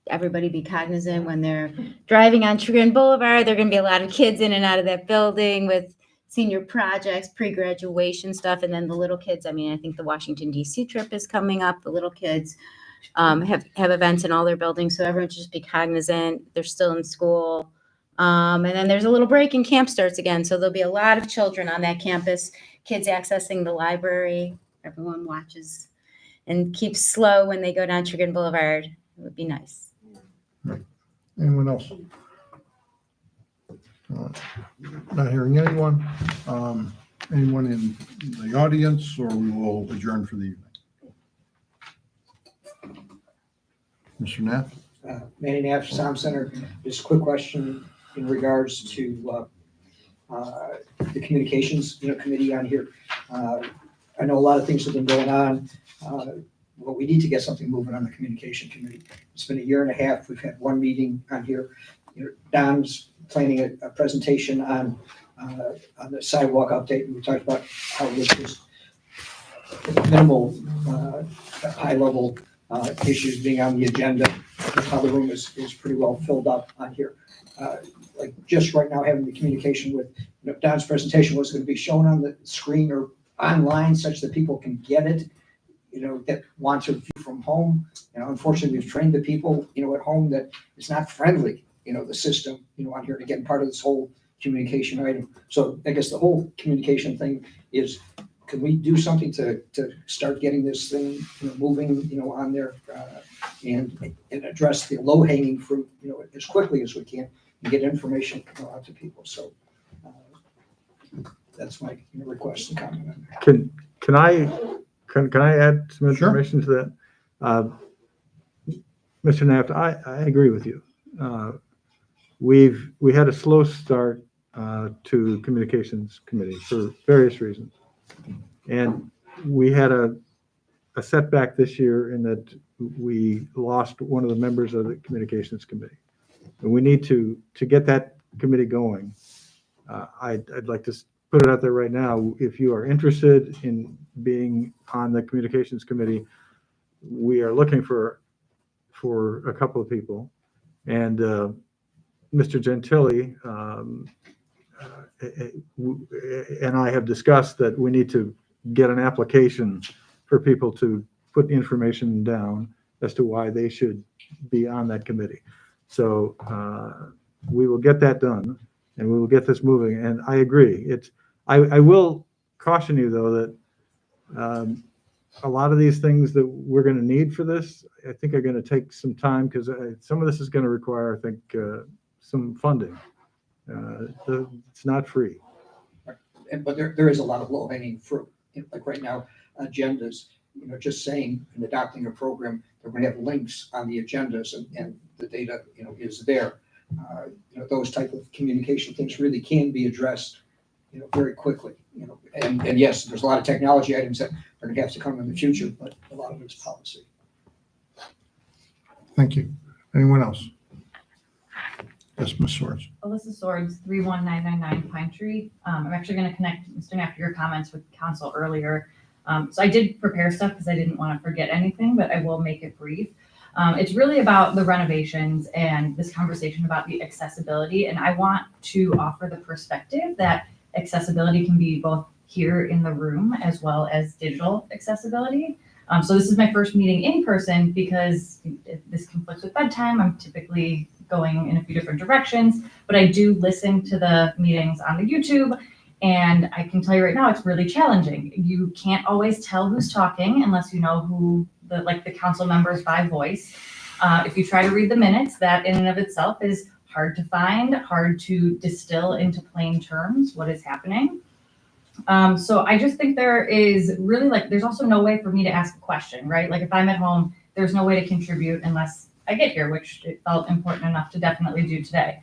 everybody be cognizant when they're driving on Trigon Boulevard. There are going to be a lot of kids in and out of that building with senior projects, pre-graduation stuff, and then the little kids. I mean, I think the Washington DC trip is coming up. The little kids have events in all their buildings, so everyone should just be cognizant. They're still in school. And then there's a little break and camp starts again. So there'll be a lot of children on that campus, kids accessing the library. Everyone watches and keeps slow when they go down Trigon Boulevard. It would be nice. Anyone else? Not hearing anyone. Anyone in the audience, or we will adjourn for the evening? Mr. Knapp? Manny Knapp, Sound Center. Just a quick question in regards to the communications, committee on here. I know a lot of things have been going on, but we need to get something moving on the communication committee. It's been a year and a half. We've had one meeting on here. Don's planning a presentation on the sidewalk update. And we talked about how it was just minimal, high level issues being on the agenda. How the room is pretty well filled up on here. Like just right now, having the communication with, Don's presentation was going to be shown on the screen or online such that people can get it, that want to view from home. Unfortunately, we've trained the people, at home that it's not friendly, the system, on here to get part of this whole communication item. So I guess the whole communication thing is, can we do something to start getting this thing, moving, on there, and address the low hanging fruit, as quickly as we can and get information out to people. So that's my request and comment on that. Can I add some information to that? Mr. Knapp, I agree with you. We had a slow start to communications committee for various reasons. And we had a setback this year in that we lost one of the members of the communications committee. And we need to get that committee going. I'd like to put it out there right now. If you are interested in being on the communications committee, we are looking for a couple of people. And Mr. Gentili and I have discussed that we need to get an application for people to put information down as to why they should be on that committee. So we will get that done and we will get this moving. And I agree. I will caution you though that a lot of these things that we're going to need for this, I think are going to take some time because some of this is going to require, I think, some funding. It's not free. But there is a lot of low hanging fruit. Like right now, agendas, just saying and adopting a program, they're going to have links on the agendas and the data, is there. Those type of communication things really can be addressed, very quickly, and yes, there's a lot of technology items that are going to have to come in the future, but a lot of it's policy. Thank you. Anyone else? Yes, Ms. Swords. Alyssa Swords, 31999 Pine Tree. I'm actually going to connect, Mr. Knapp, your comments with council earlier. So I did prepare stuff because I didn't want to forget anything, but I will make it brief. It's really about the renovations and this conversation about the accessibility. And I want to offer the perspective that accessibility can be both here in the room as well as digital accessibility. So this is my first meeting in person because this conflicts with bedtime. I'm typically going in a few different directions, but I do listen to the meetings on the YouTube. And I can tell you right now, it's really challenging. You can't always tell who's talking unless you know who the council members by voice. If you try to read the minutes, that in and of itself is hard to find, hard to distill into plain terms what is happening. So I just think there is really there's also no way for me to ask a question, right? Like if I'm at home, there's no way to contribute unless I get here, which it felt important enough to definitely do today.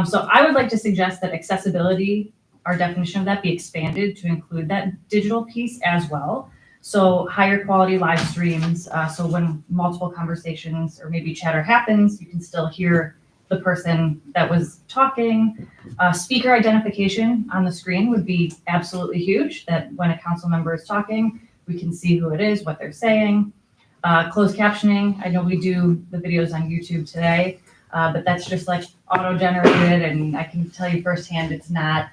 So I would like to suggest that accessibility, our definition of that, be expanded to include that digital piece as well. So higher quality live streams. So when multiple conversations or maybe chatter happens, you can still hear the person that was talking. Speaker identification on the screen would be absolutely huge, that when a council member is talking, we can see who it is, what they're saying. Closed captioning, I know we do the videos on YouTube today, but that's just like auto-generated, and I can tell you firsthand, it's not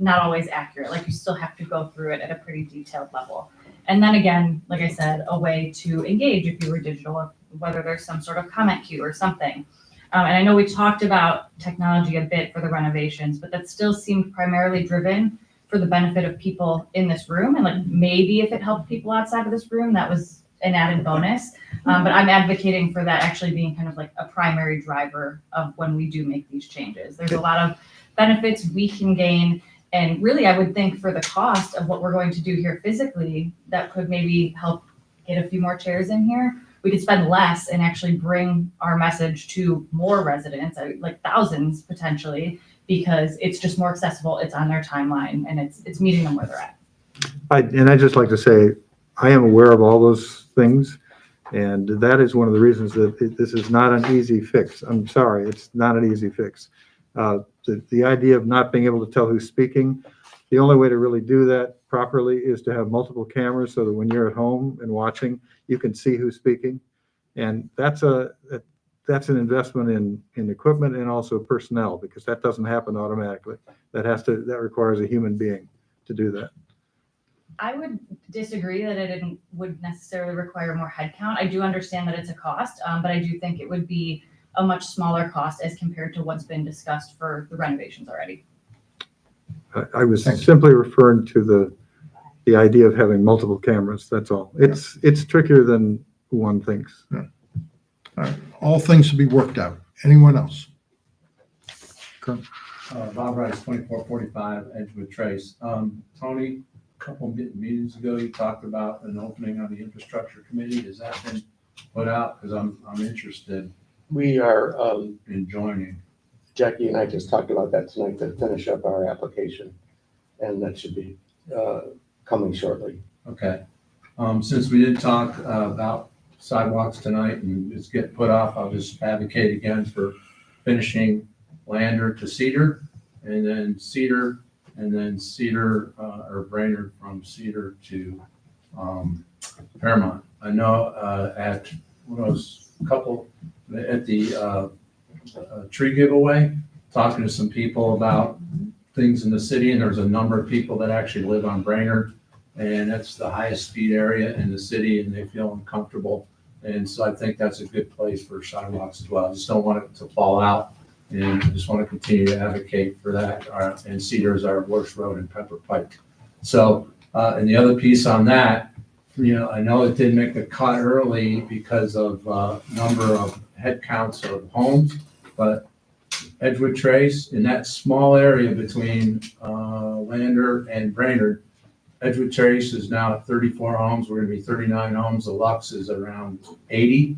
always accurate. Like you still have to go through it at a pretty detailed level. And then again, like I said, a way to engage if you were digital, whether there's some sort of comment queue or something. And I know we talked about technology a bit for the renovations, but that still seemed primarily driven for the benefit of people in this room. And like maybe if it helped people outside of this room, that was an added bonus. But I'm advocating for that actually being kind of like a primary driver of when we do make these changes. There's a lot of benefits we can gain. And really, I would think for the cost of what we're going to do here physically, that could maybe help get a few more chairs in here. We could spend less and actually bring our message to more residents, like thousands potentially, because it's just more accessible. It's on their timeline and it's meeting them where they're at. I'd just like to say, I am aware of all those things. And that is one of the reasons that this is not an easy fix. I'm sorry, it's not an easy fix. The idea of not being able to tell who's speaking, the only way to really do that properly is to have multiple cameras so that when you're at home and watching, you can see who's speaking. And that's an investment in equipment and also personnel, because that doesn't happen automatically. That requires a human being to do that. I would disagree that it would necessarily require more headcount. I do understand that it's a cost, but I do think it would be a much smaller cost as compared to what's been discussed for the renovations already. I was simply referring to the idea of having multiple cameras. That's all. It's trickier than one thinks. All right. All things to be worked out. Anyone else? Bob Rice, 2445 Edgewood Trace. Tony, a couple of meetings ago, you talked about an opening on the infrastructure committee. Has that been put out? Because I'm interested We are, in joining. Jackie and I just talked about that tonight to finish up our application, and that should be coming shortly. Okay. Since we did talk about sidewalks tonight and it's getting put off, I'll just advocate again for finishing Lander to Cedar, and then Cedar, or Brainerd from Cedar to Paramount. I know at the tree giveaway, talking to some people about things in the city, and there's a number of people that actually live on Brainerd, and that's the highest speed area in the city, and they feel uncomfortable. And so I think that's a good place for sidewalks as well. I just don't want it to fall out, and I just want to continue to advocate for that. And Cedar is our worst road in Pepper Pike. So, and the other piece on that, I know it didn't make the cut early because of number of head counts of homes, but Edgewood Trace, in that small area between Lander and Brainerd, Edgewood Trace is now at 34 homes. We're going to be 39 homes. The Lux is around 80,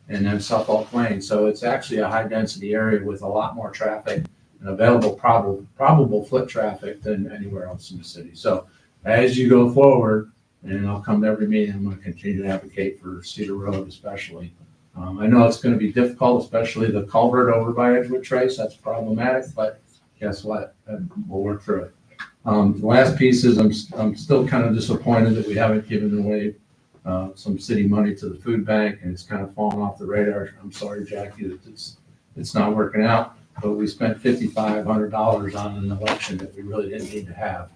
and then Suffolk Lane. So it's actually a high density area with a lot more traffic and available probable foot traffic than anywhere else in the city. So as you go forward, and I'll come to every meeting, I'm going to continue to advocate for Cedar Road especially. I know it's going to be difficult, especially the culvert over by Edgewood Trace. That's problematic, but guess what? We'll work through it. The last piece is I'm still kind of disappointed that we haven't given away some city money to the food bank, and it's kind of fallen off the radar. I'm sorry, Jackie, that it's not working out, but we spent $5,500 on an election that we really didn't need to have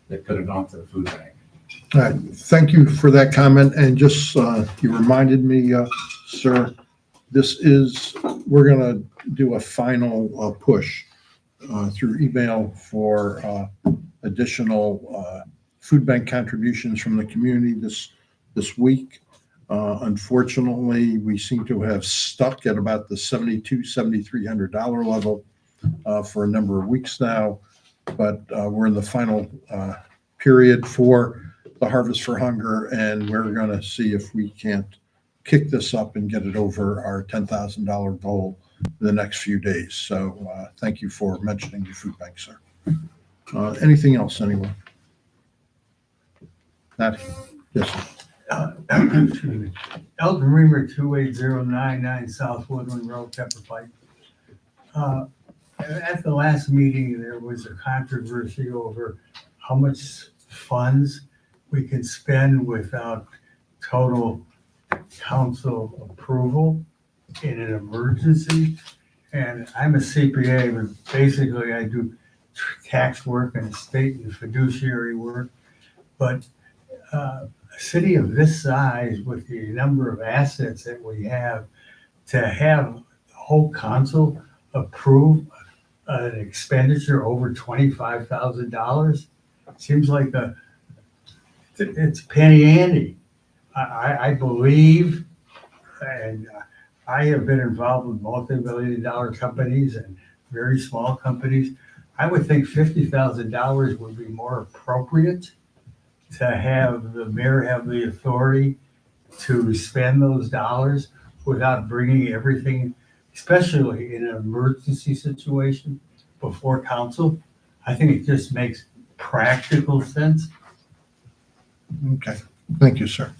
that could have gone to the food bank. All right. Thank you for that comment. And just, you reminded me, sir, we're going to do a final push through email for additional food bank contributions from the community this week. Unfortunately, we seem to have stuck at about the $7,200, $7,300 level for a number of weeks now, but we're in the final period for the Harvest for Hunger, and we're going to see if we can't kick this up and get it over our $10,000 goal in the next few days. So thank you for mentioning the food bank, sir. Anything else, anyone? Not, yes, sir. Excuse me. Elton Reamer, 28099 South Woodland Road, Pepper Pike. At the last meeting, there was a controversy over how much funds we can spend without total council approval in an emergency. And I'm a CPA, but basically I do tax work and estate and fiduciary work. But a city of this size, with the number of assets that we have, to have the whole council approve an expenditure over $25,000 seems like it's penny ante. I believe, and I have been involved with multi-million-dollar companies and very small companies. I would think $50,000 would be more appropriate to have the mayor have the authority to spend those dollars without bringing everything, especially in an emergency situation, before council. I think it just makes practical sense. Okay, thank you, sir.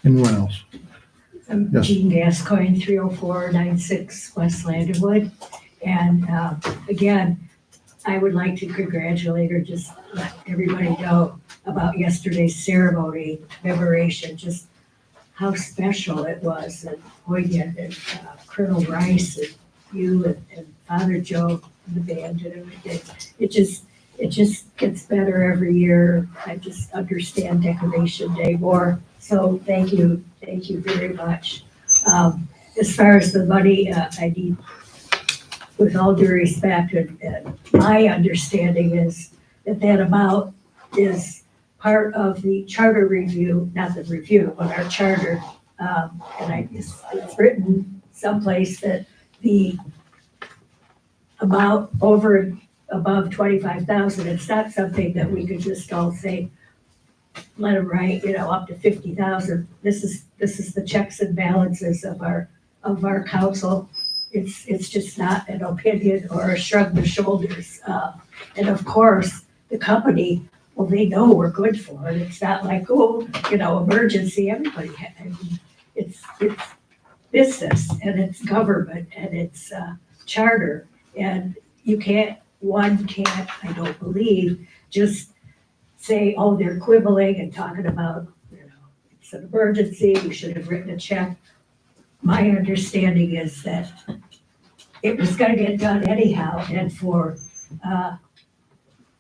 Anyone else? I'm Yes. Jean Gascoigne, 30496 West Landerwood. And again, I would like to congratulate or just let everybody know about yesterday's ceremony, commemoration, just how special it was, and poignant, and Colonel Rice and you and Father Joe and the band and everything. It just gets better every year. I just understand Decoration Day more. So thank you very much. As far as the money, I need, with all due respect, and my understanding is that amount is part of the charter review, not the review, but our charter. And it's written someplace that the amount over above 25,000, it's not something that we could just all say, let them write, up to 50,000. This is the checks and balances of our council. It's just not an opinion or a shrug the shoulders. And of course, the company, well, they know we're good for it. It's not like, emergency, everybody, it's business and it's government and it's charter. And one can't, I don't believe, just say, oh, they're quibbling and talking about, it's an emergency, we should have written a check. My understanding is that it was gonna get done anyhow, and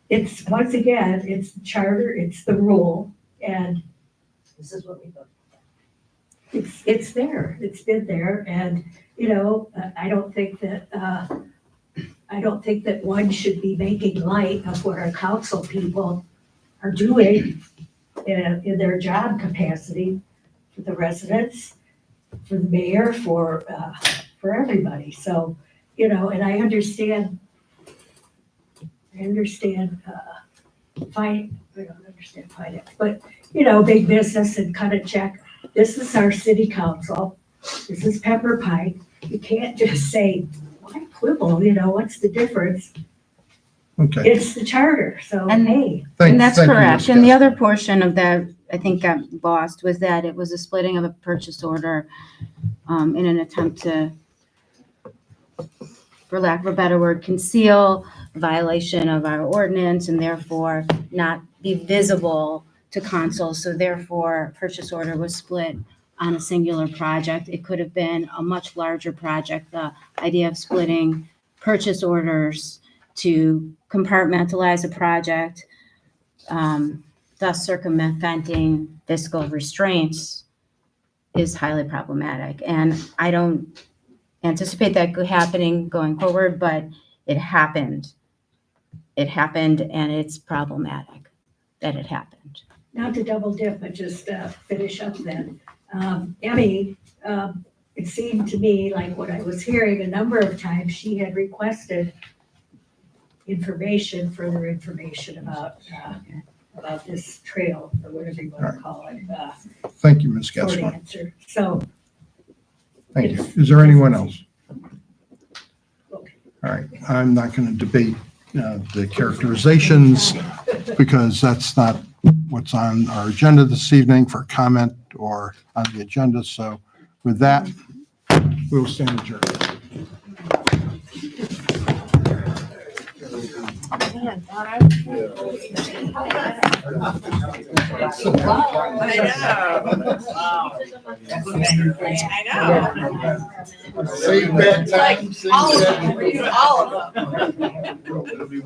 it's, once again, it's the charter, it's the rule, and this is what we voted. It's there, it's been there, and, I don't think that one should be making light of what our council people are doing in their job capacity for the residents, for the mayor, for everybody. So, and I understand, I don't understand finance, but, big business and cut a check. This is our city council. This is Pepper Pike. You can't just say, why quibble, what's the difference? Okay. It's the charter, so And- hey. And that's Thank you, correct. Ms. And the Gasko. other portion of that, I think got lost, was that it was a splitting of a purchase order in an attempt to, for lack of a better word, conceal violation of our ordinance and therefore not be visible to council. So therefore, purchase order was split on a singular project. It could have been a much larger project. The idea of splitting purchase orders to compartmentalize a project, thus circumventing fiscal restraints, is highly problematic. And I don't anticipate that happening going forward, but it happened. it happened and it's problematic that it happened. Not to double dip, but just finish up then. Emmy, it seemed to me like what I was hearing a number of times, she had requested information, further information about this trail, or whatever you want to call it. Thank you, Ms. Short Gaspar. answer. So, Thank you. Is there anyone else? okay. All right, I'm not going to debate the characterizations because that's not what's on our agenda this evening for comment or on the agenda. So with that, we will stand adjourned. Save that time, save that. All of them.